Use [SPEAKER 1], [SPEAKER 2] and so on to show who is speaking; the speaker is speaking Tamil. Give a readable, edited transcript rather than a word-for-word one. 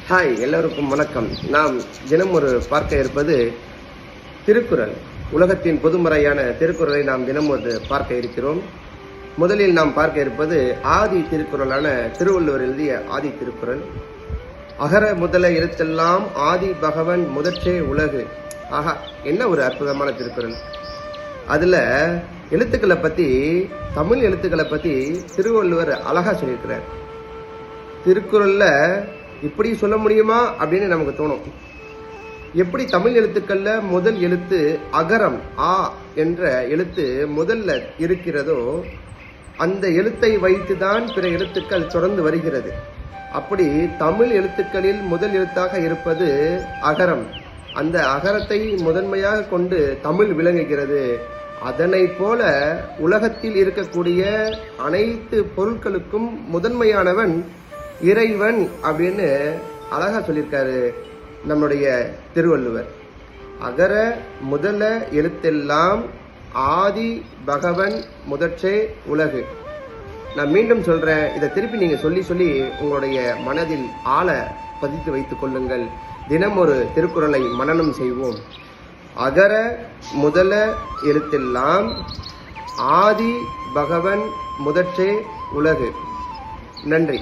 [SPEAKER 1] ஹாய், எல்லோருக்கும் வணக்கம். நாம் தினம் பார்க்க இருப்பது திருக்குறள். உலகத்தின் பொதுமறையான திருக்குறளை நாம் தினம் பார்க்க இருக்கிறோம். முதலில் நாம் பார்க்க இருப்பது ஆதி திருக்குறளான திருவள்ளுவர் எழுதிய ஆதி திருக்குறள். அகர முதல எழுத்தெல்லாம் ஆதி பகவன் முதற்றே உலகு. ஆஹா, என்ன ஒரு அற்புதமான திருக்குறள்! அதுல எழுத்துக்களை பத்தி, தமிழ் எழுத்துக்களை பத்தி திருவள்ளுவர் அழகா சொல்லியிருக்கிறார். திருக்குறள்ல இப்படி சொல்ல முடியுமா அப்படின்னு நமக்கு தோணும். எப்படி தமிழ் எழுத்துக்கள்ல முதல் எழுத்து அகரம் ஆ என்ற எழுத்து முதல்ல இருக்கிறதோ, அந்த எழுத்தை வைத்துதான் பிற எழுத்துக்கள் தொடர்ந்து வருகிறது. அப்படி தமிழ் எழுத்துக்களில் முதல் எழுத்தாக இருப்பது அகரம். அந்த அகரத்தை முதன்மையாக கொண்டு தமிழ் விளங்குகிறது. அதனை போல உலகத்தில் இருக்கக்கூடிய அனைத்து பொருட்களுக்கும் முதன்மையானவன் இறைவன் அப்படின்னு அழகா சொல்லியிருக்காரு நம்முடைய திருவள்ளுவர். அகர முதல எழுத்தெல்லாம் ஆதி பகவன் முதற்றே உலகு. நான் மீண்டும் சொல்றேன், இதை திருப்பி நீங்க சொல்லி சொல்லி உங்களுடைய மனதில் ஆழ பதித்து வைத்துக் கொள்ளுங்கள். தினம் ஒரு திருக்குறளை மனனம் செய்வோம். அகர முதல எழுத்தெல்லாம் ஆதி பகவன் முதற்றே உலகு. நன்றி.